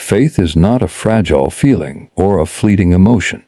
Faith is not a fragile feeling or a fleeting emotion.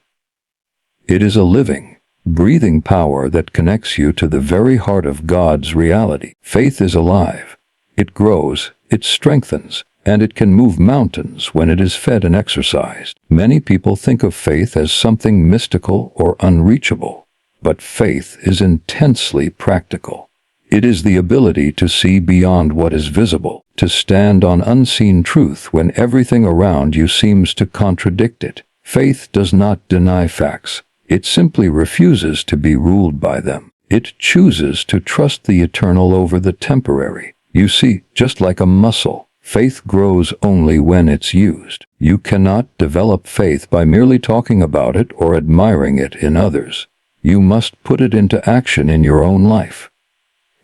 It is a living, breathing power that connects you to the very heart of God's reality. Faith is alive. It grows, it strengthens, and it can move mountains when it is fed and exercised. Many people think of faith as something mystical or unreachable, but faith is intensely practical. It is the ability to see beyond what is visible, to stand on unseen truth when everything around you seems to contradict it. Faith does not deny facts. It simply refuses to be ruled by them. It chooses to trust the eternal over the temporary. You see, just like a muscle, faith grows only when it's used. You cannot develop faith by merely talking about it or admiring it in others. You must put it into action in your own life.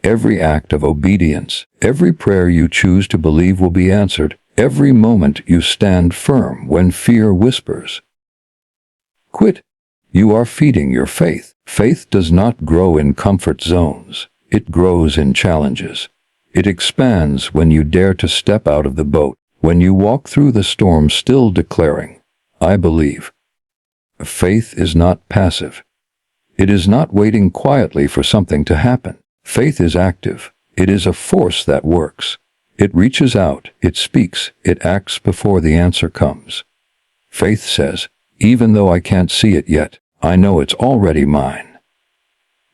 Every act of obedience, every prayer you choose to believe will be answered, every moment you stand firm when fear whispers, "Quit," you are feeding your faith. Faith does not grow in comfort zones. It grows in challenges. It expands when you dare to step out of the boat, when you walk through the storm still declaring, "I believe." Faith is not passive. It is not waiting quietly for something to happen. Faith is active. It is a force that works. It reaches out, it speaks, it acts before the answer comes. Faith says, "Even though I can't see it yet, I know it's already mine."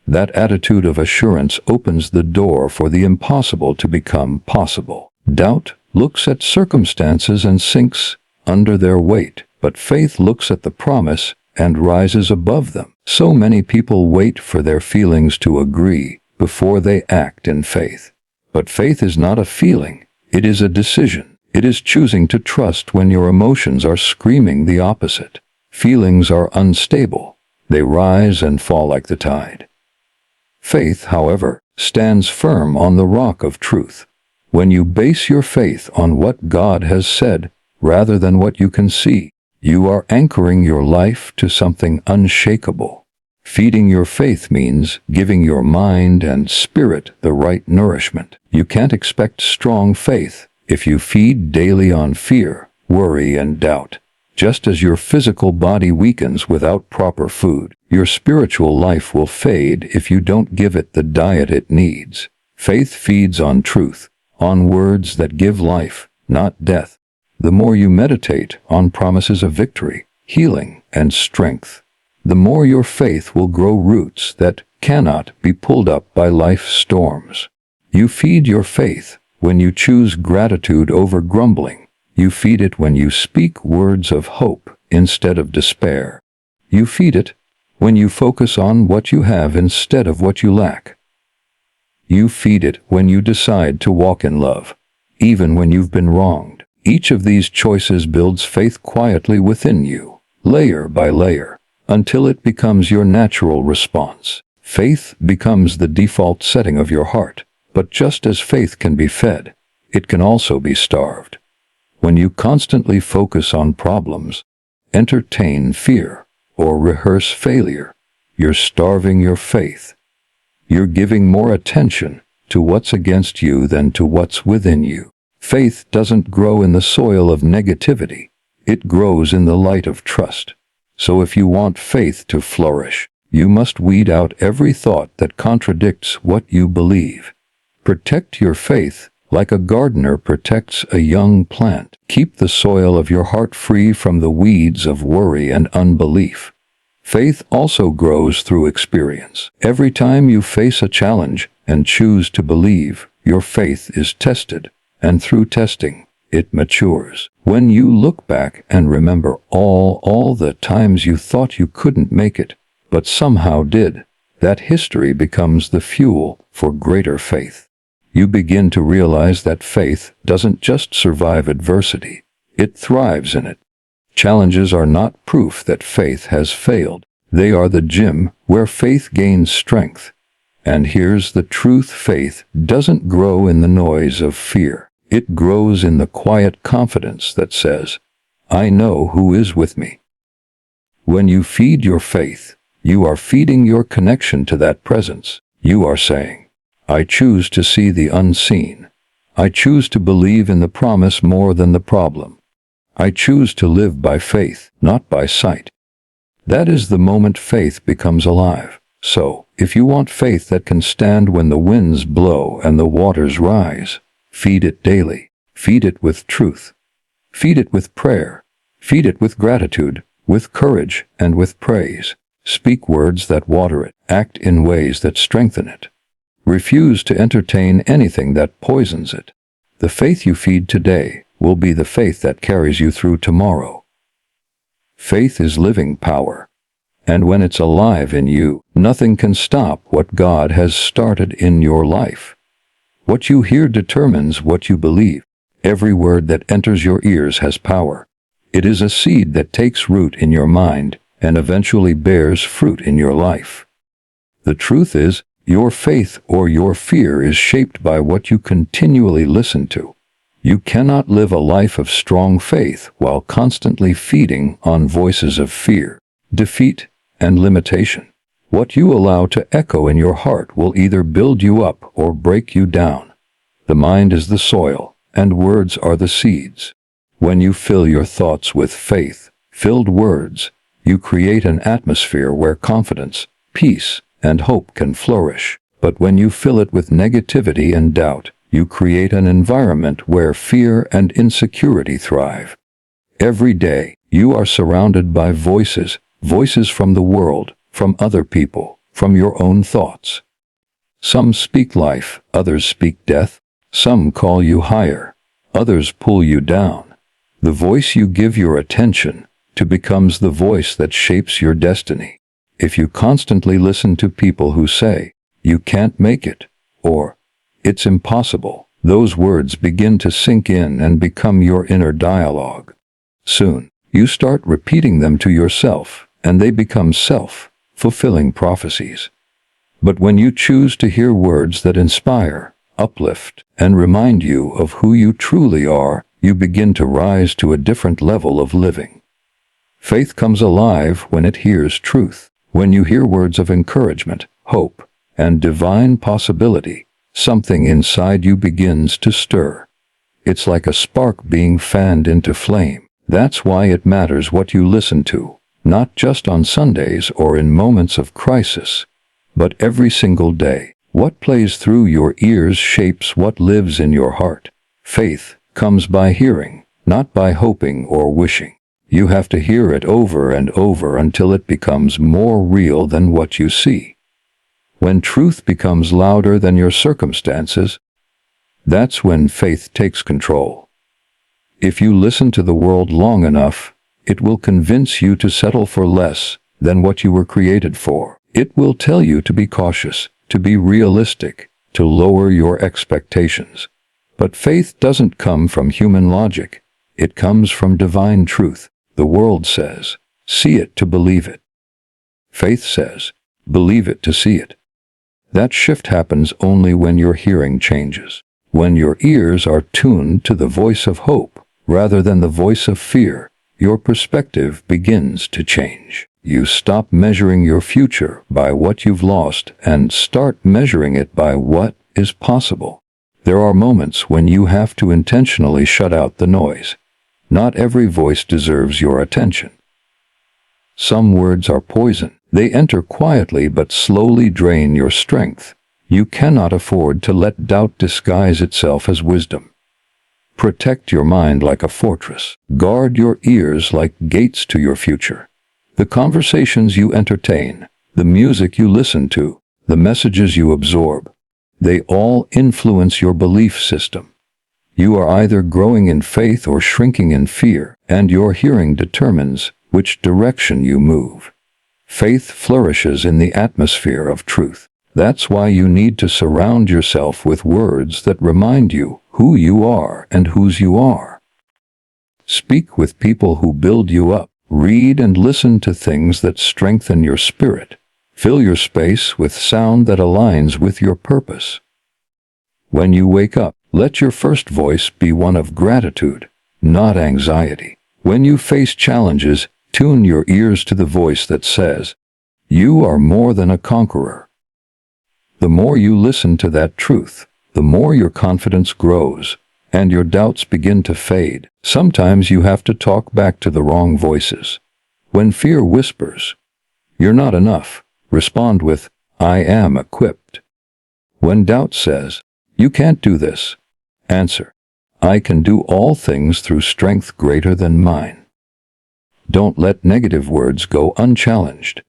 That attitude of assurance opens the door for the impossible to become possible. Doubt looks at circumstances and sinks under their weight, but faith looks at the promise and rises above them. So many people wait for their feelings to agree before they act in faith. But faith is not a feeling, it is a decision. It is choosing to trust when your emotions are screaming the opposite. Feelings are unstable. They rise and fall like the tide. Faith, however, stands firm on the rock of truth. When you base your faith on what God has said rather than what you can see, you are anchoring your life to something unshakable. Feeding your faith means giving your mind and spirit the right nourishment. You can't expect strong faith if you feed daily on fear, worry, and doubt. Just as your physical body weakens without proper food, your spiritual life will fade if you don't give it the diet it needs. Faith feeds on truth, on words that give life, not death. The more you meditate on promises of victory, healing, and strength, the more your faith will grow roots that cannot be pulled up by life's storms. You feed your faith when you choose gratitude over grumbling. You feed it when you speak words of hope instead of despair. You feed it when you focus on what you have instead of what you lack. You feed it when you decide to walk in love, even when you've been wronged. Each of these choices builds faith quietly within you, layer by layer, until it becomes your natural response. Faith becomes the default setting of your heart. But just as faith can be fed, it can also be starved. When you constantly focus on problems, entertain fear, or rehearse failure, you're starving your faith. You're giving more attention to what's against you than to what's within you. Faith doesn't grow in the soil of negativity. It grows in the light of trust. So if you want faith to flourish, you must weed out every thought that contradicts what you believe. Protect your faith like a gardener protects a young plant. Keep the soil of your heart free from the weeds of worry and unbelief. Faith also grows through experience. Every time you face a challenge and choose to believe, your faith is tested, and through testing, it matures. When you look back and remember all the times you thought you couldn't make it, but somehow did, that history becomes the fuel for greater faith. You begin to realize that faith doesn't just survive adversity, it thrives in it. Challenges are not proof that faith has failed. They are the gym where faith gains strength. And here's the truth: faith doesn't grow in the noise of fear. It grows in the quiet confidence that says, "I know who is with me." When you feed your faith, you are feeding your connection to that presence. You are saying, "I choose to see the unseen. I choose to believe in the promise more than the problem. I choose to live by faith, not by sight. That is the moment faith becomes alive. So, if you want faith that can stand when the winds blow and the waters rise, feed it daily. Feed it with truth. Feed it with prayer. Feed it with gratitude, with courage, and with praise. Speak words that water it. Act in ways that strengthen it. Refuse to entertain anything that poisons it. The faith you feed today will be the faith that carries you through tomorrow. Faith is living power. And when it's alive in you, nothing can stop what God has started in your life. What you hear determines what you believe. Every word that enters your ears has power. It is a seed that takes root in your mind and eventually bears fruit in your life. The truth is, your faith or your fear is shaped by what you continually listen to. You cannot live a life of strong faith while constantly feeding on voices of fear, defeat, and limitation. What you allow to echo in your heart will either build you up or break you down. The mind is the soil, and words are the seeds. When you fill your thoughts with faith-filled words, you create an atmosphere where confidence, peace, and hope can flourish. But when you fill it with negativity and doubt, you create an environment where fear and insecurity thrive. Every day, you are surrounded by voices from the world, from other people, from your own thoughts. Some speak life, others speak death. Some call you higher, others pull you down. The voice you give your attention to becomes the voice that shapes your destiny. If you constantly listen to people who say, "You can't make it," or "It's impossible," those words begin to sink in and become your inner dialogue. Soon, you start repeating them to yourself, and they become self-fulfilling prophecies. But when you choose to hear words that inspire, uplift, and remind you of who you truly are, you begin to rise to a different level of living. Faith comes alive when it hears truth. When you hear words of encouragement, hope, and divine possibility, something inside you begins to stir. It's like a spark being fanned into flame. That's why it matters what you listen to, not just on Sundays or in moments of crisis, but every single day. What plays through your ears shapes what lives in your heart. Faith comes by hearing, not by hoping or wishing. You have to hear it over and over until it becomes more real than what you see. When truth becomes louder than your circumstances, that's when faith takes control. If you listen to the world long enough, it will convince you to settle for less than what you were created for. It will tell you to be cautious, to be realistic, to lower your expectations. But faith doesn't come from human logic. It comes from divine truth. The world says, "See it to believe it." Faith says, "Believe it to see it." That shift happens only when your hearing changes. When your ears are tuned to the voice of hope rather than the voice of fear, your perspective begins to change. You stop measuring your future by what you've lost and start measuring it by what is possible. There are moments when you have to intentionally shut out the noise. Not every voice deserves your attention. Some words are poison. They enter quietly but slowly drain your strength. You cannot afford to let doubt disguise itself as wisdom. Protect your mind like a fortress. Guard your ears like gates to your future. The conversations you entertain, the music you listen to, the messages you absorb, they all influence your belief system. You are either growing in faith or shrinking in fear, and your hearing determines which direction you move. Faith flourishes in the atmosphere of truth. That's why you need to surround yourself with words that remind you who you are and whose you are. Speak with people who build you up. Read and listen to things that strengthen your spirit. Fill your space with sound that aligns with your purpose. When you wake up, let your first voice be one of gratitude, not anxiety. When you face challenges, tune your ears to the voice that says, "You are more than a conqueror." The more you listen to that truth, the more your confidence grows, and your doubts begin to fade. Sometimes you have to talk back to the wrong voices. When fear whispers, "You're not enough," respond with, "I am equipped." When doubt says, "You can't do this," answer, "I can do all things through strength greater than mine." Don't let negative words go unchallenged.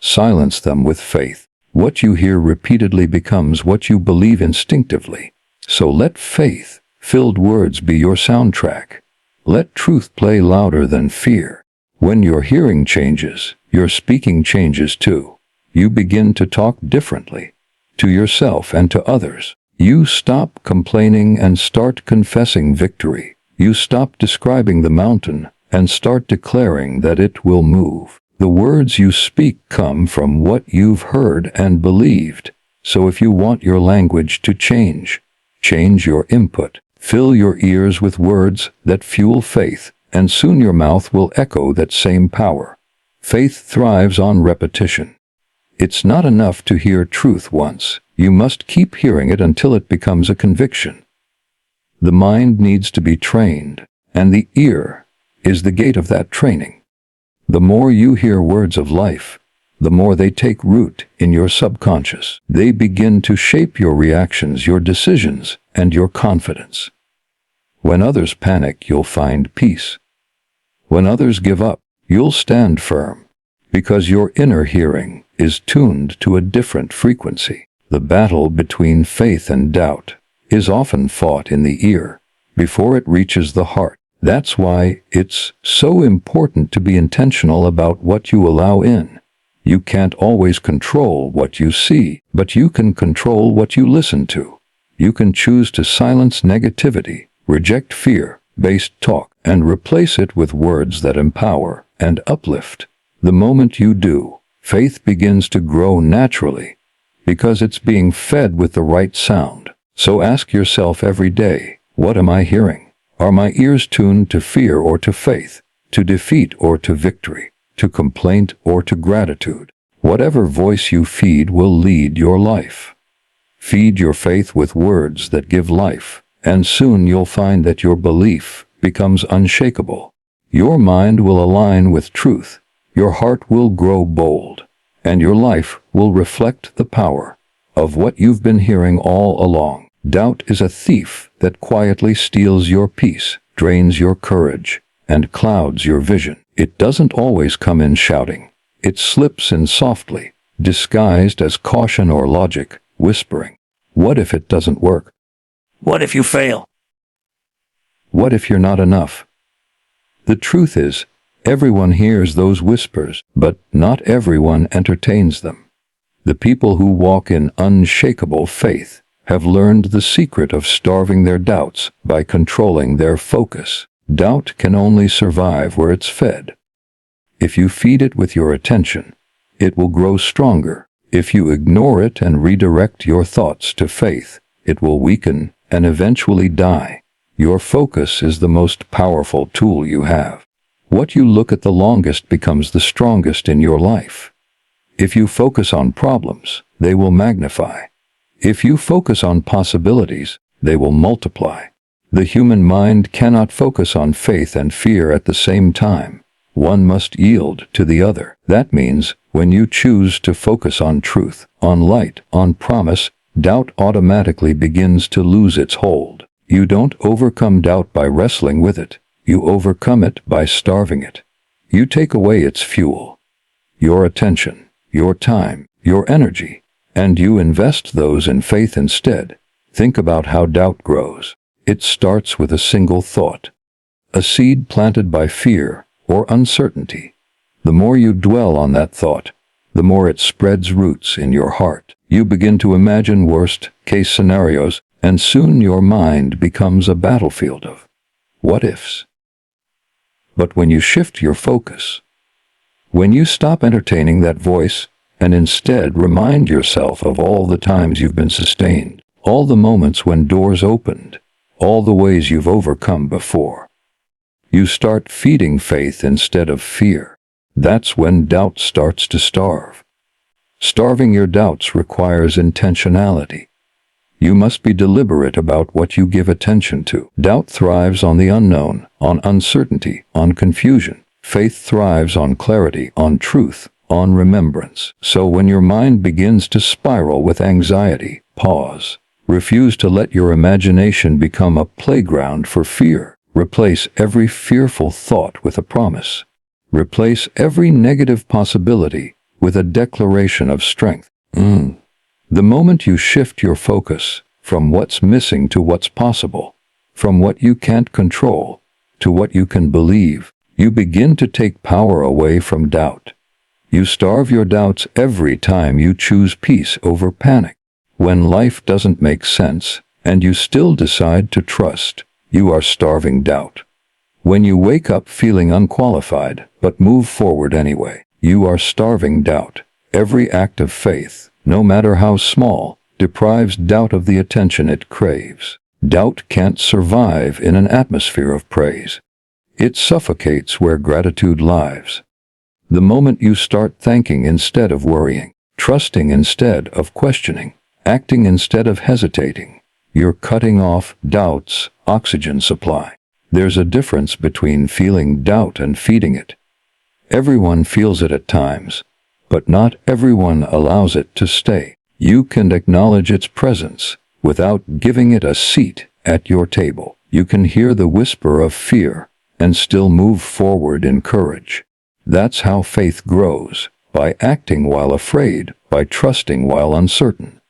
Silence them with faith. What you hear repeatedly becomes what you believe instinctively. So let faith-filled words be your soundtrack. Let truth play louder than fear. When your hearing changes, your speaking changes too. You begin to talk differently, to yourself and to others. You stop complaining and start confessing victory. You stop describing the mountain and start declaring that it will move. The words you speak come from what you've heard and believed. So if you want your language to change, change your input. Fill your ears with words that fuel faith, and soon your mouth will echo that same power. Faith thrives on repetition. It's not enough to hear truth once. You must keep hearing it until it becomes a conviction. The mind needs to be trained, and the ear is the gate of that training. The more you hear words of life, the more they take root in your subconscious. They begin to shape your reactions, your decisions, and your confidence. When others panic, you'll find peace. When others give up, you'll stand firm, because your inner hearing is tuned to a different frequency. The battle between faith and doubt is often fought in the ear before it reaches the heart. That's why it's so important to be intentional about what you allow in. You can't always control what you see, but you can control what you listen to. You can choose to silence negativity, reject fear-based talk, and replace it with words that empower and uplift. The moment you do, faith begins to grow naturally, because it's being fed with the right sound. So ask yourself every day, what am I hearing? Are my ears tuned to fear or to faith, to defeat or to victory, to complaint or to gratitude? Whatever voice you feed will lead your life. Feed your faith with words that give life, and soon you'll find that your belief becomes unshakable. Your mind will align with truth, your heart will grow bold, and your life will reflect the power of what you've been hearing all along. Doubt is a thief that quietly steals your peace, drains your courage, and clouds your vision. It doesn't always come in shouting. It slips in softly, disguised as caution or logic, whispering, "What if it doesn't work? What if you fail? What if you're not enough?" The truth is, everyone hears those whispers, but not everyone entertains them. The people who walk in unshakable faith have learned the secret of starving their doubts by controlling their focus. Doubt can only survive where it's fed. If you feed it with your attention, it will grow stronger. If you ignore it and redirect your thoughts to faith, it will weaken and eventually die. Your focus is the most powerful tool you have. What you look at the longest becomes the strongest in your life. If you focus on problems, they will magnify. If you focus on possibilities, they will multiply. The human mind cannot focus on faith and fear at the same time. One must yield to the other. That means when you choose to focus on truth, on light, on promise, doubt automatically begins to lose its hold. You don't overcome doubt by wrestling with it. You overcome it by starving it. You take away its fuel, your attention, your time, your energy, and you invest those in faith instead. Think about how doubt grows. It starts with a single thought, a seed planted by fear or uncertainty. The more you dwell on that thought, the more it spreads roots in your heart. You begin to imagine worst-case scenarios, and soon your mind becomes a battlefield of what-ifs. But when you shift your focus, when you stop entertaining that voice and instead remind yourself of all the times you've been sustained, all the moments when doors opened, all the ways you've overcome before, you start feeding faith instead of fear. That's when doubt starts to starve. Starving your doubts requires intentionality. You must be deliberate about what you give attention to. Doubt thrives on the unknown, on uncertainty, on confusion. Faith thrives on clarity, on truth, on remembrance. So when your mind begins to spiral with anxiety, pause. Refuse to let your imagination become a playground for fear. Replace every fearful thought with a promise. Replace every negative possibility with a declaration of strength. The moment you shift your focus from what's missing to what's possible, from what you can't control to what you can believe, you begin to take power away from doubt. You starve your doubts every time you choose peace over panic. When life doesn't make sense and you still decide to trust, you are starving doubt. When you wake up feeling unqualified but move forward anyway, you are starving doubt. Every act of faith, no matter how small, deprives doubt of the attention it craves. Doubt can't survive in an atmosphere of praise. It suffocates where gratitude lives. The moment you start thanking instead of worrying, trusting instead of questioning, acting instead of hesitating, you're cutting off doubt's oxygen supply. There's a difference between feeling doubt and feeding it. Everyone feels it at times, but not everyone allows it to stay. You can acknowledge its presence without giving it a seat at your table. You can hear the whisper of fear and still move forward in courage. That's how faith grows, by acting while afraid, by trusting while uncertain.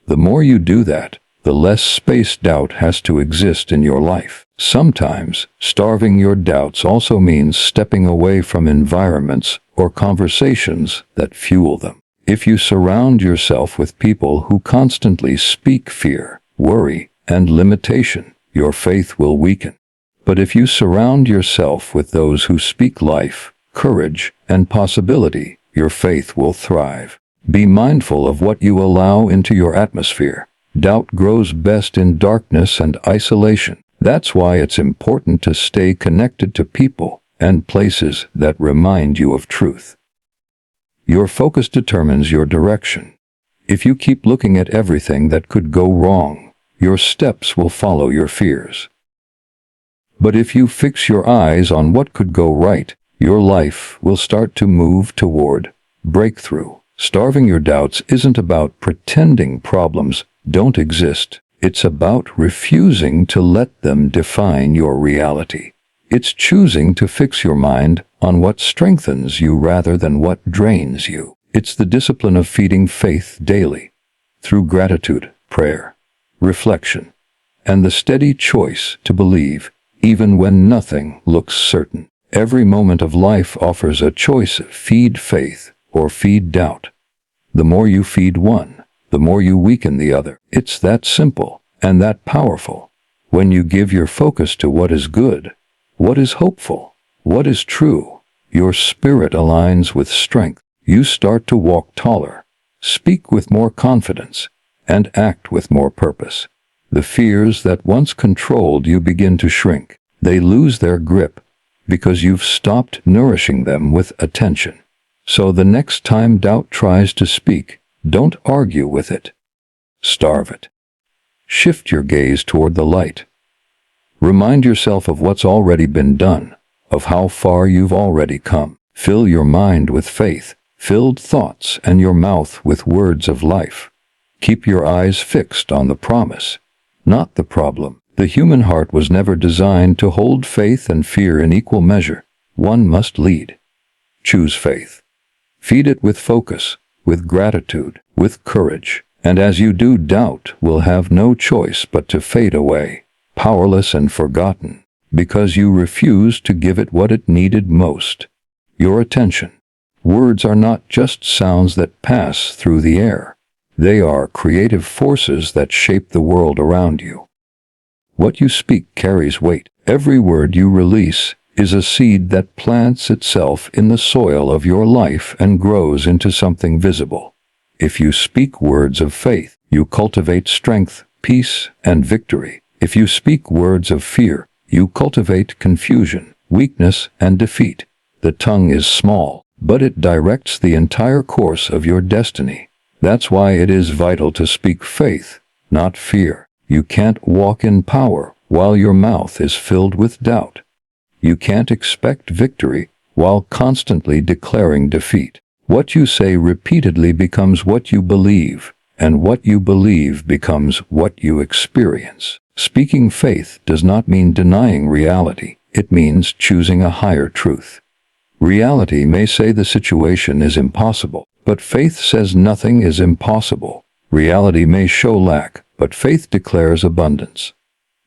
The more you do that, the less space doubt has to exist in your life. Sometimes, starving your doubts also means stepping away from environments or conversations that fuel them. If you surround yourself with people who constantly speak fear, worry, and limitation, your faith will weaken. But if you surround yourself with those who speak life, courage, and possibility, your faith will thrive. Be mindful of what you allow into your atmosphere. Doubt grows best in darkness and isolation. That's why it's important to stay connected to people and places that remind you of truth. Your focus determines your direction. If you keep looking at everything that could go wrong, your steps will follow your fears. But if you fix your eyes on what could go right, your life will start to move toward breakthrough. Starving your doubts isn't about pretending problems don't exist. It's about refusing to let them define your reality. It's choosing to fix your mind on what strengthens you rather than what drains you. It's the discipline of feeding faith daily, through gratitude, prayer, reflection, and the steady choice to believe even when nothing looks certain. Every moment of life offers a choice: feed faith or feed doubt. The more you feed one, the more you weaken the other. It's that simple and that powerful. When you give your focus to what is good, what is hopeful, what is true, your spirit aligns with strength. You start to walk taller, speak with more confidence, and act with more purpose. The fears that once controlled you begin to shrink. They lose their grip because you've stopped nourishing them with attention. So the next time doubt tries to speak, don't argue with it. Starve it. Shift your gaze toward the light. Remind yourself of what's already been done, of how far you've already come. Fill your mind with faith-filled thoughts and your mouth with words of life. Keep your eyes fixed on the promise, not the problem. The human heart was never designed to hold faith and fear in equal measure. One must lead. Choose faith. Feed it with focus, with gratitude, with courage. And as you do, doubt will have no choice but to fade away, powerless and forgotten, because you refuse to give it what it needed most: your attention. Words are not just sounds that pass through the air. They are creative forces that shape the world around you. What you speak carries weight. Every word you release is a seed that plants itself in the soil of your life and grows into something visible. If you speak words of faith, you cultivate strength, peace, and victory. If you speak words of fear, you cultivate confusion, weakness, and defeat. The tongue is small, but it directs the entire course of your destiny. That's why it is vital to speak faith, not fear. You can't walk in power while your mouth is filled with doubt. You can't expect victory while constantly declaring defeat. What you say repeatedly becomes what you believe, and what you believe becomes what you experience. Speaking faith does not mean denying reality. It means choosing a higher truth. Reality may say the situation is impossible, but faith says nothing is impossible. Reality may show lack, but faith declares abundance.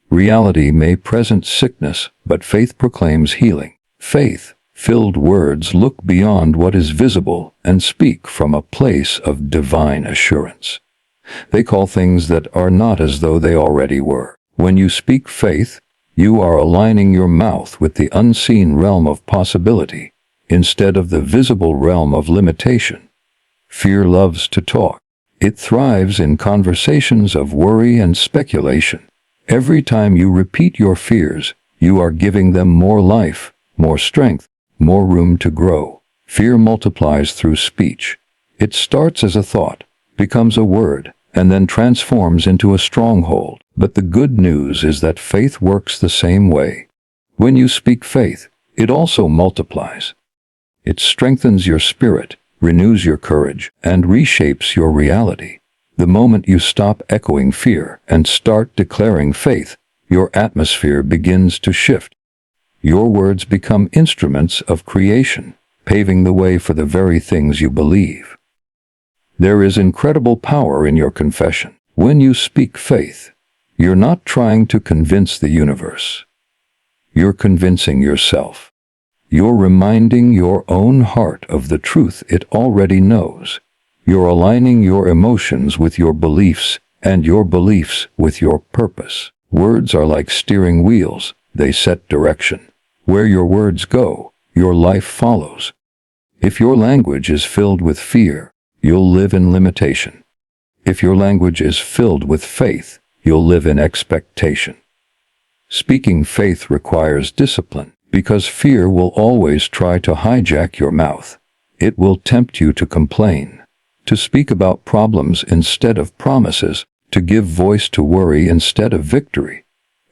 Reality may present sickness, but faith proclaims healing. Faith-filled words look beyond what is visible and speak from a place of divine assurance. They call things that are not as though they already were. When you speak faith, you are aligning your mouth with the unseen realm of possibility instead of the visible realm of limitation. Fear loves to talk. It thrives in conversations of worry and speculation. Every time you repeat your fears, you are giving them more life, more strength, more room to grow. Fear multiplies through speech. It starts as a thought, becomes a word, and then transforms into a stronghold. But the good news is that faith works the same way. When you speak faith, it also multiplies. It strengthens your spirit, renews your courage, and reshapes your reality. The moment you stop echoing fear and start declaring faith, your atmosphere begins to shift. Your words become instruments of creation, paving the way for the very things you believe. There is incredible power in your confession. When you speak faith, you're not trying to convince the universe. You're convincing yourself. You're reminding your own heart of the truth it already knows. You're aligning your emotions with your beliefs, and your beliefs with your purpose. Words are like steering wheels. They set direction. Where your words go, your life follows. If your language is filled with fear, you'll live in limitation. If your language is filled with faith, you'll live in expectation. Speaking faith requires discipline, because fear will always try to hijack your mouth. It will tempt you to complain, to speak about problems instead of promises, to give voice to worry instead of victory.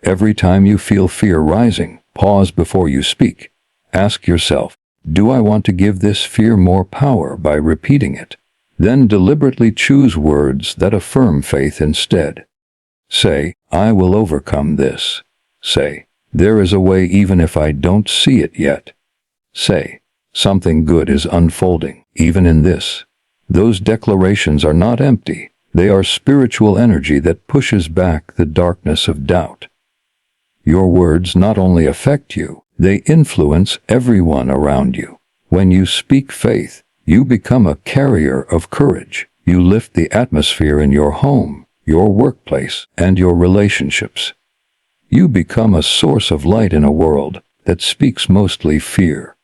Every time you feel fear rising, pause before you speak. Ask yourself, do I want to give this fear more power by repeating it? Then deliberately choose words that affirm faith instead. Say, I will overcome this. Say, there is a way even if I don't see it yet. Say, something good is unfolding, even in this. Those declarations are not empty. They are spiritual energy that pushes back the darkness of doubt. Your words not only affect you, they influence everyone around you. When you speak faith, you become a carrier of courage. You lift the atmosphere in your home, your workplace, and your relationships. You become a source of light in a world that speaks mostly fear.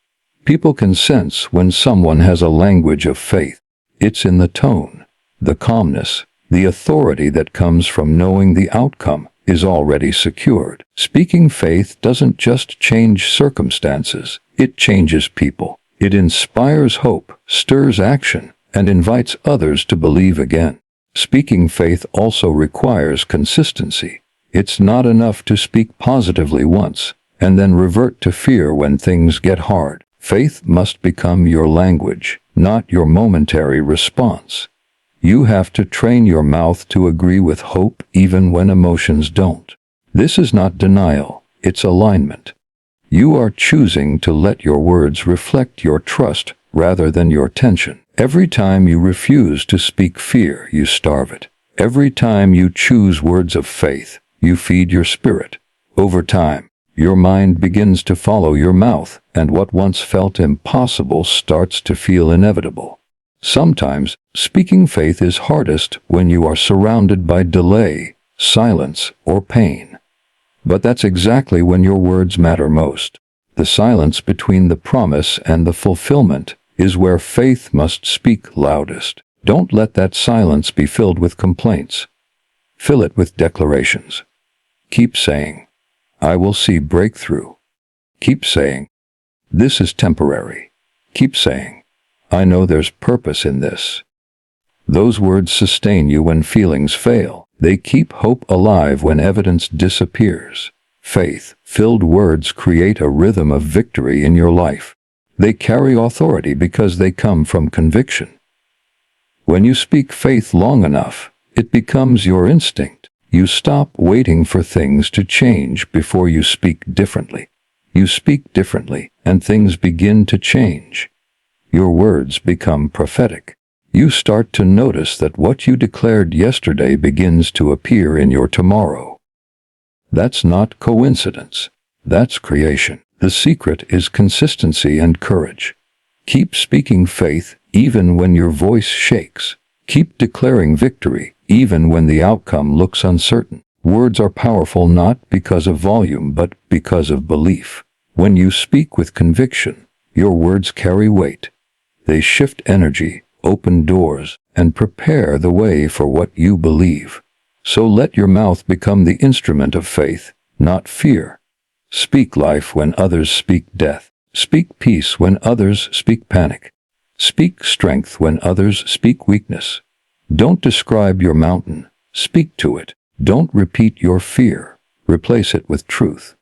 People can sense when someone has a language of faith. It's in the tone, the calmness, the authority that comes from knowing the outcome is already secured. Speaking faith doesn't just change circumstances, it changes people. It inspires hope, stirs action, and invites others to believe again. Speaking faith also requires consistency. It's not enough to speak positively once, and then revert to fear when things get hard. Faith must become your language, not your momentary response. You have to train your mouth to agree with hope even when emotions don't. This is not denial, it's alignment. You are choosing to let your words reflect your trust rather than your tension. Every time you refuse to speak fear, you starve it. Every time you choose words of faith, you feed your spirit. Over time, your mind begins to follow your mouth, and what once felt impossible starts to feel inevitable. Sometimes, speaking faith is hardest when you are surrounded by delay, silence, or pain. But that's exactly when your words matter most. The silence between the promise and the fulfillment is where faith must speak loudest. Don't let that silence be filled with complaints. Fill it with declarations. Keep saying, I will see breakthrough. Keep saying, this is temporary. Keep saying, I know there's purpose in this. Those words sustain you when feelings fail. They keep hope alive when evidence disappears. Faith-filled words create a rhythm of victory in your life. They carry authority because they come from conviction. When you speak faith long enough, it becomes your instinct. You stop waiting for things to change before you speak differently. You speak differently, and things begin to change. Your words become prophetic. You start to notice that what you declared yesterday begins to appear in your tomorrow. That's not coincidence. That's creation. The secret is consistency and courage. Keep speaking faith even when your voice shakes. Keep declaring victory even when the outcome looks uncertain. Words are powerful not because of volume but because of belief. When you speak with conviction, your words carry weight. They shift energy, open doors, and prepare the way for what you believe. So let your mouth become the instrument of faith, not fear. Speak life when others speak death. Speak peace when others speak panic. Speak strength when others speak weakness. Don't describe your mountain. Speak to it. Don't repeat your fear. Replace it with truth.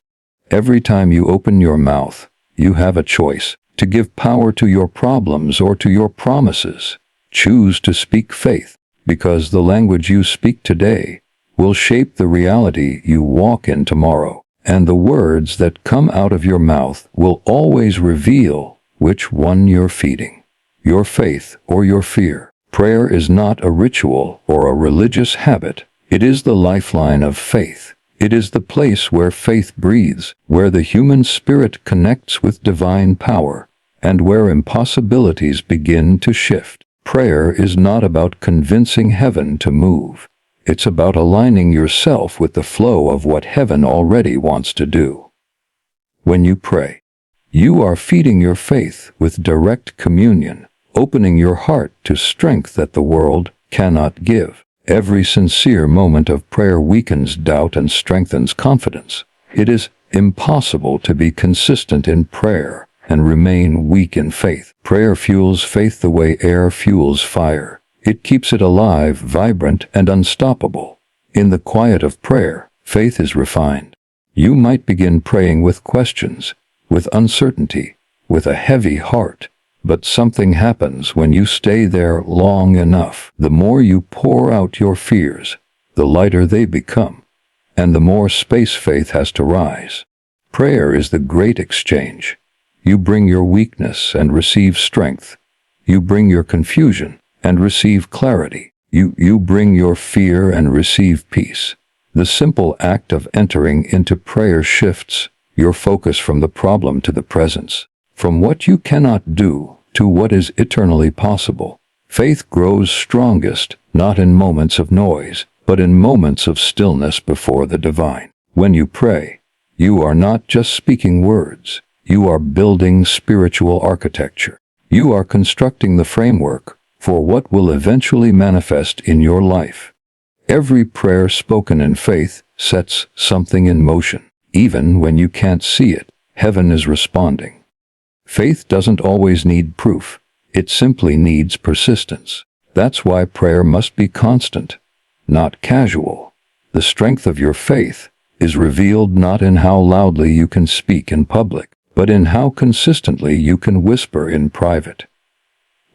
Every time you open your mouth, you have a choice to give power to your problems or to your promises. Choose to speak faith, because the language you speak today will shape the reality you walk in tomorrow, and the words that come out of your mouth will always reveal which one you're feeding, your faith or your fear. Prayer is not a ritual or a religious habit. It is the lifeline of faith. It is the place where faith breathes, where the human spirit connects with divine power, and where impossibilities begin to shift. Prayer is not about convincing heaven to move. It's about aligning yourself with the flow of what heaven already wants to do. When you pray, you are feeding your faith with direct communion, opening your heart to strength that the world cannot give. Every sincere moment of prayer weakens doubt and strengthens confidence. It is impossible to be consistent in prayer and remain weak in faith. Prayer fuels faith the way air fuels fire. It keeps it alive, vibrant, and unstoppable. In the quiet of prayer, faith is refined. You might begin praying with questions, with uncertainty, with a heavy heart. But something happens when you stay there long enough. The more you pour out your fears, the lighter they become, and the more space faith has to rise. Prayer is the great exchange. You bring your weakness and receive strength. You bring your confusion and receive clarity. You bring your fear and receive peace. The simple act of entering into prayer shifts your focus from the problem to the presence, from what you cannot do to what is eternally possible. Faith grows strongest not in moments of noise, but in moments of stillness before the divine. When you pray, you are not just speaking words. You are building spiritual architecture. You are constructing the framework for what will eventually manifest in your life. Every prayer spoken in faith sets something in motion. Even when you can't see it, heaven is responding. Faith doesn't always need proof. It simply needs persistence. That's why prayer must be constant, not casual. The strength of your faith is revealed not in how loudly you can speak in public, but in how consistently you can whisper in private.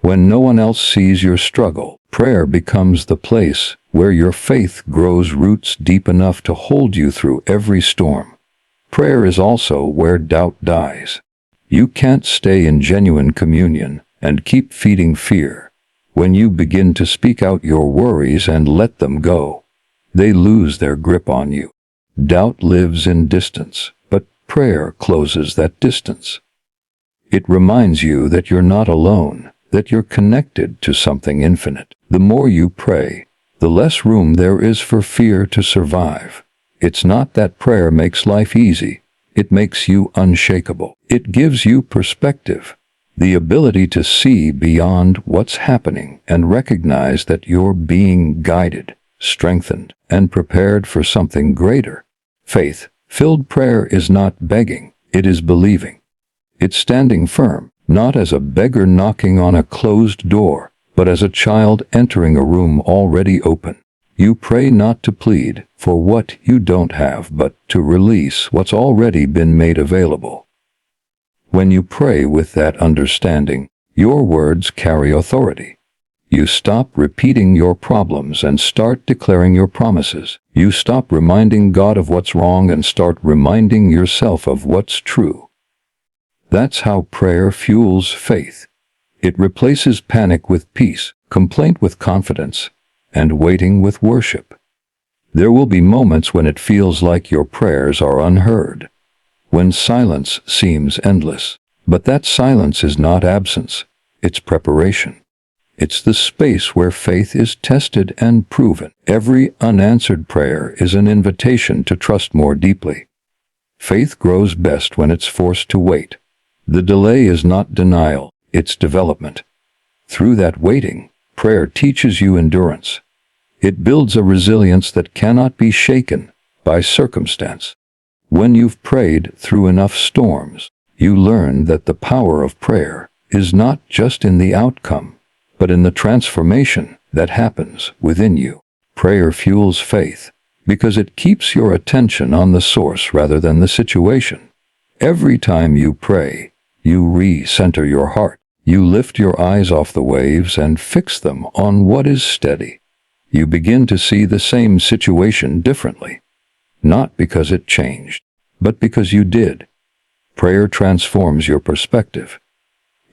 When no one else sees your struggle, prayer becomes the place where your faith grows roots deep enough to hold you through every storm. Prayer is also where doubt dies. You can't stay in genuine communion and keep feeding fear. When you begin to speak out your worries and let them go, they lose their grip on you. Doubt lives in distance, but prayer closes that distance. It reminds you that you're not alone, that you're connected to something infinite. The more you pray, the less room there is for fear to survive. It's not that prayer makes life easy. It makes you unshakable. It gives you perspective, the ability to see beyond what's happening and recognize that you're being guided, strengthened, and prepared for something greater. Faith-filled prayer is not begging, it is believing. It's standing firm, not as a beggar knocking on a closed door, but as a child entering a room already open. You pray not to plead for what you don't have, but to release what's already been made available. When you pray with that understanding, your words carry authority. You stop repeating your problems and start declaring your promises. You stop reminding God of what's wrong and start reminding yourself of what's true. That's how prayer fuels faith. It replaces panic with peace, complaint with confidence, and waiting with worship. There will be moments when it feels like your prayers are unheard, when silence seems endless. But that silence is not absence, it's preparation. It's the space where faith is tested and proven. Every unanswered prayer is an invitation to trust more deeply. Faith grows best when it's forced to wait. The delay is not denial, it's development. Through that waiting, prayer teaches you endurance. It builds a resilience that cannot be shaken by circumstance. When you've prayed through enough storms, you learn that the power of prayer is not just in the outcome, but in the transformation that happens within you. Prayer fuels faith because it keeps your attention on the source rather than the situation. Every time you pray, you re-center your heart. You lift your eyes off the waves and fix them on what is steady. You begin to see the same situation differently, not because it changed, but because you did. Prayer transforms your perspective.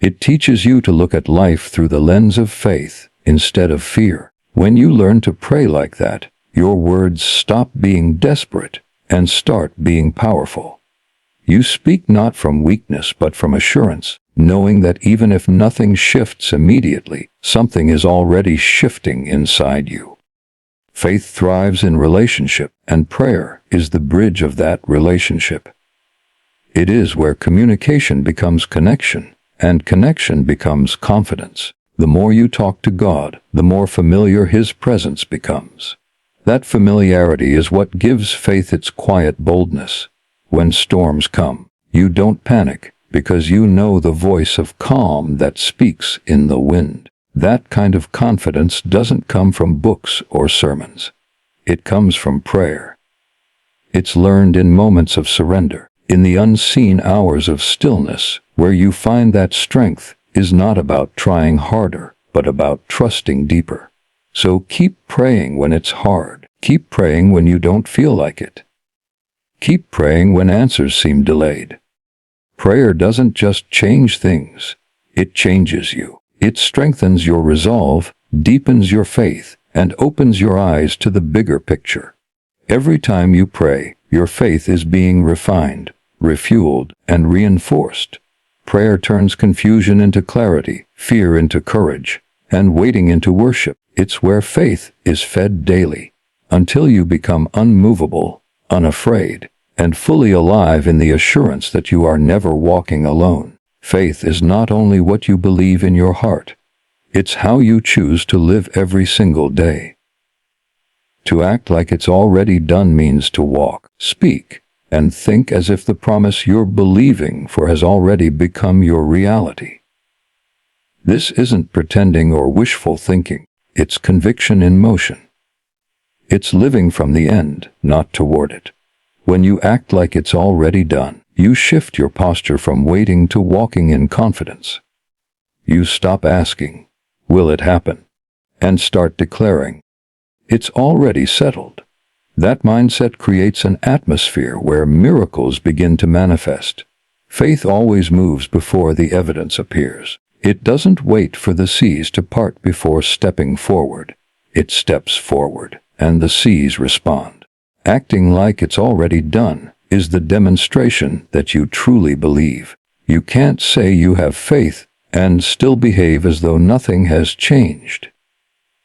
It teaches you to look at life through the lens of faith instead of fear. When you learn to pray like that, your words stop being desperate and start being powerful. You speak not from weakness but from assurance, knowing that even if nothing shifts immediately, something is already shifting inside you. Faith thrives in relationship, and prayer is the bridge of that relationship. It is where communication becomes connection, and connection becomes confidence. The more you talk to God, the more familiar His presence becomes. That familiarity is what gives faith its quiet boldness. When storms come, you don't panic because you know the voice of calm that speaks in the wind. That kind of confidence doesn't come from books or sermons. It comes from prayer. It's learned in moments of surrender, in the unseen hours of stillness, where you find that strength is not about trying harder, but about trusting deeper. So keep praying when it's hard. Keep praying when you don't feel like it. Keep praying when answers seem delayed. Prayer doesn't just change things, it changes you. It strengthens your resolve, deepens your faith, and opens your eyes to the bigger picture. Every time you pray, your faith is being refined, refueled, and reinforced. Prayer turns confusion into clarity, fear into courage, and waiting into worship. It's where faith is fed daily, until you become unmovable, unafraid, and fully alive in the assurance that you are never walking alone. Faith is not only what you believe in your heart, it's how you choose to live every single day. To act like it's already done means to walk, speak, and think as if the promise you're believing for has already become your reality. This isn't pretending or wishful thinking, it's conviction in motion. It's living from the end, not toward it. When you act like it's already done, you shift your posture from waiting to walking in confidence. You stop asking, "Will it happen?" and start declaring, "It's already settled." That mindset creates an atmosphere where miracles begin to manifest. Faith always moves before the evidence appears. It doesn't wait for the seas to part before stepping forward. It steps forward, and the seas respond. Acting like it's already done is the demonstration that you truly believe. You can't say you have faith and still behave as though nothing has changed.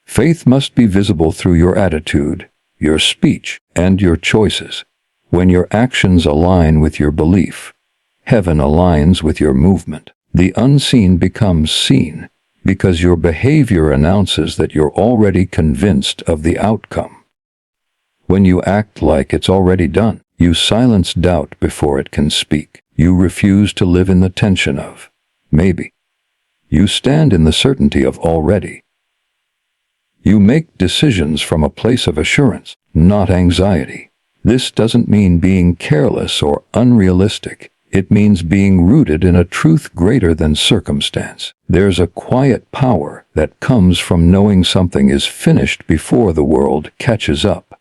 Faith must be visible through your attitude, your speech, and your choices. When your actions align with your belief, heaven aligns with your movement. The unseen becomes seen because your behavior announces that you're already convinced of the outcome. When you act like it's already done, you silence doubt before it can speak. You refuse to live in the tension of maybe. You stand in the certainty of already. You make decisions from a place of assurance, not anxiety. This doesn't mean being careless or unrealistic. It means being rooted in a truth greater than circumstance. There's a quiet power that comes from knowing something is finished before the world catches up.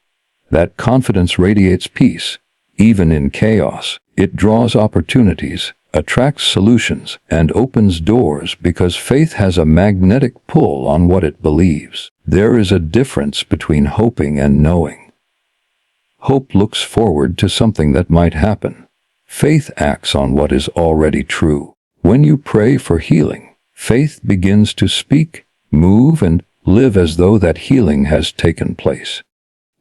That confidence radiates peace, even in chaos. It draws opportunities, attracts solutions, and opens doors because faith has a magnetic pull on what it believes. There is a difference between hoping and knowing. Hope looks forward to something that might happen. Faith acts on what is already true. When you pray for healing, faith begins to speak, move, and live as though that healing has taken place.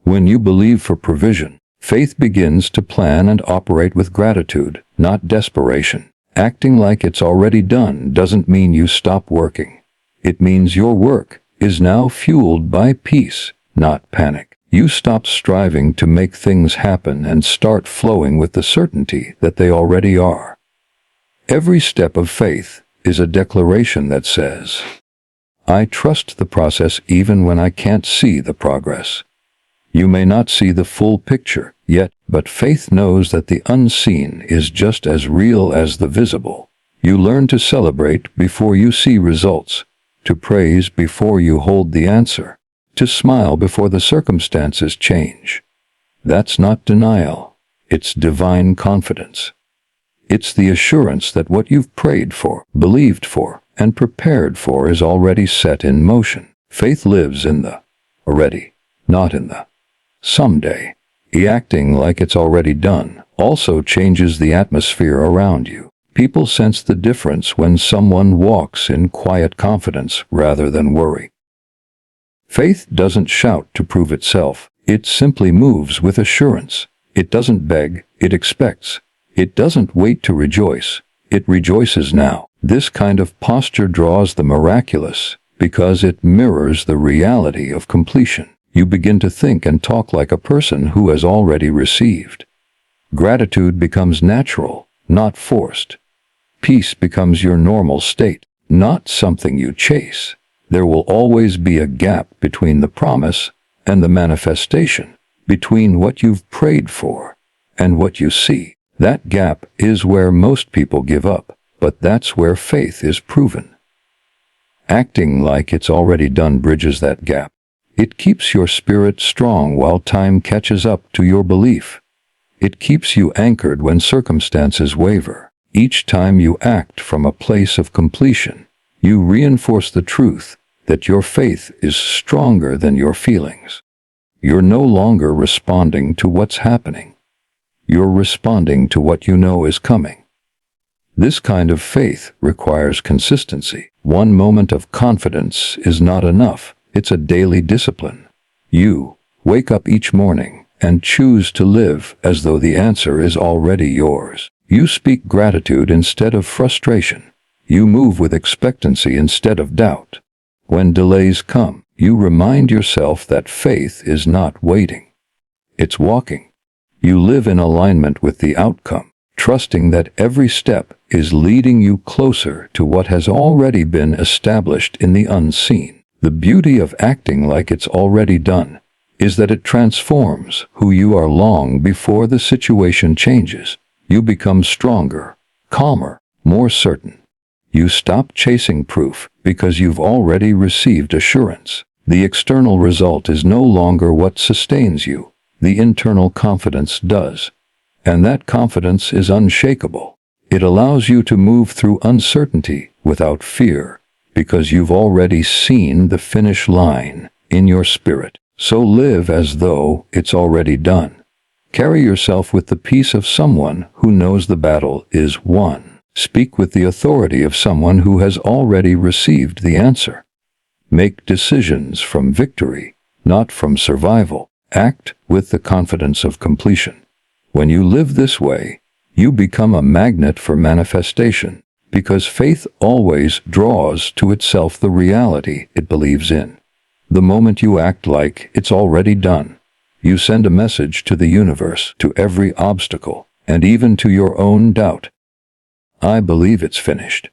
When you believe for provision, faith begins to plan and operate with gratitude, not desperation. Acting like it's already done doesn't mean you stop working. It means your work is now fueled by peace, not panic. You stop striving to make things happen and start flowing with the certainty that they already are. Every step of faith is a declaration that says, I trust the process even when I can't see the progress. You may not see the full picture yet, but faith knows that the unseen is just as real as the visible. You learn to celebrate before you see results, to praise before you hold the answer, to smile before the circumstances change. That's not denial. It's divine confidence. It's the assurance that what you've prayed for, believed for, and prepared for is already set in motion. Faith lives in the already, not in the someday. Acting like it's already done also changes the atmosphere around you. People sense the difference when someone walks in quiet confidence rather than worry. Faith doesn't shout to prove itself. It simply moves with assurance. It doesn't beg, it expects. It doesn't wait to rejoice. It rejoices now. This kind of posture draws the miraculous because it mirrors the reality of completion. You begin to think and talk like a person who has already received. Gratitude becomes natural, not forced. Peace becomes your normal state, not something you chase. There will always be a gap between the promise and the manifestation, between what you've prayed for and what you see. That gap is where most people give up, but that's where faith is proven. Acting like it's already done bridges that gap. It keeps your spirit strong while time catches up to your belief. It keeps you anchored when circumstances waver. Each time you act from a place of completion, you reinforce the truth that your faith is stronger than your feelings. You're no longer responding to what's happening. You're responding to what you know is coming. This kind of faith requires consistency. One moment of confidence is not enough. It's a daily discipline. You wake up each morning and choose to live as though the answer is already yours. You speak gratitude instead of frustration. You move with expectancy instead of doubt. When delays come, you remind yourself that faith is not waiting. It's walking. You live in alignment with the outcome, trusting that every step is leading you closer to what has already been established in the unseen. The beauty of acting like it's already done is that it transforms who you are long before the situation changes. You become stronger, calmer, more certain. You stop chasing proof because you've already received assurance. The external result is no longer what sustains you. The internal confidence does. And that confidence is unshakable. It allows you to move through uncertainty without fear because you've already seen the finish line in your spirit. So live as though it's already done. Carry yourself with the peace of someone who knows the battle is won. Speak with the authority of someone who has already received the answer. Make decisions from victory, not from survival. Act with the confidence of completion. When you live this way, you become a magnet for manifestation, because faith always draws to itself the reality it believes in. The moment you act like it's already done, you send a message to the universe, to every obstacle, and even to your own doubt. I believe it's finished.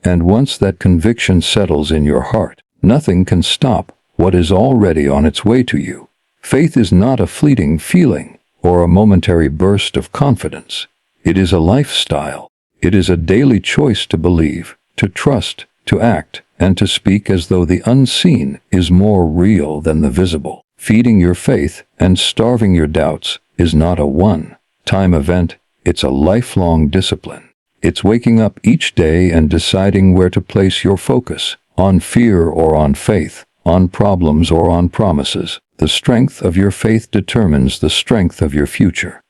And once that conviction settles in your heart, nothing can stop what is already on its way to you. Faith is not a fleeting feeling or a momentary burst of confidence. It is a lifestyle. It is a daily choice to believe, to trust, to act, and to speak as though the unseen is more real than the visible. Feeding your faith and starving your doubts is not a one-time event, it's a lifelong discipline. It's waking up each day and deciding where to place your focus, on fear or on faith, on problems or on promises. The strength of your faith determines the strength of your future.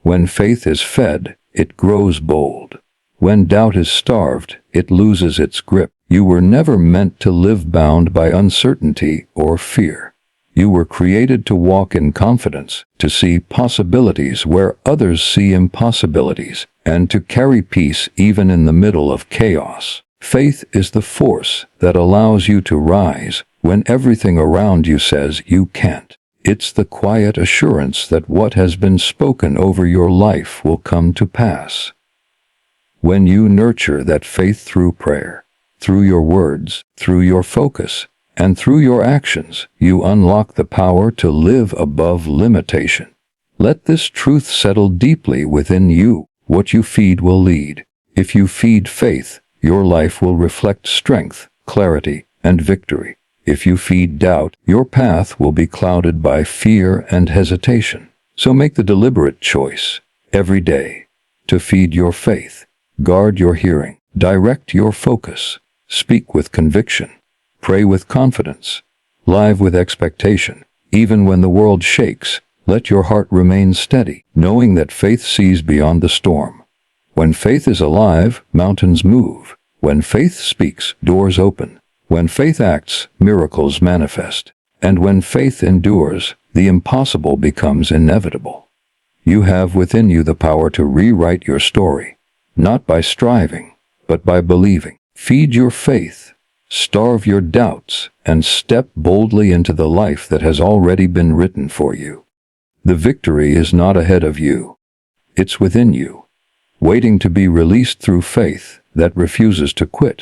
When faith is fed, it grows bold. When doubt is starved, it loses its grip. You were never meant to live bound by uncertainty or fear. You were created to walk in confidence, to see possibilities where others see impossibilities, and to carry peace even in the middle of chaos. Faith is the force that allows you to rise when everything around you says you can't. It's the quiet assurance that what has been spoken over your life will come to pass. When you nurture that faith through prayer, through your words, through your focus, and through your actions, you unlock the power to live above limitation. Let this truth settle deeply within you. What you feed will lead. If you feed faith, your life will reflect strength, clarity, and victory. If you feed doubt, your path will be clouded by fear and hesitation. So make the deliberate choice, every day, to feed your faith. Guard your hearing. Direct your focus. Speak with conviction. Pray with confidence. Live with expectation. Even when the world shakes, let your heart remain steady, knowing that faith sees beyond the storm. When faith is alive, mountains move. When faith speaks, doors open. When faith acts, miracles manifest. And when faith endures, the impossible becomes inevitable. You have within you the power to rewrite your story, not by striving, but by believing. Feed your faith, starve your doubts, and step boldly into the life that has already been written for you. The victory is not ahead of you. It's within you, waiting to be released through faith that refuses to quit.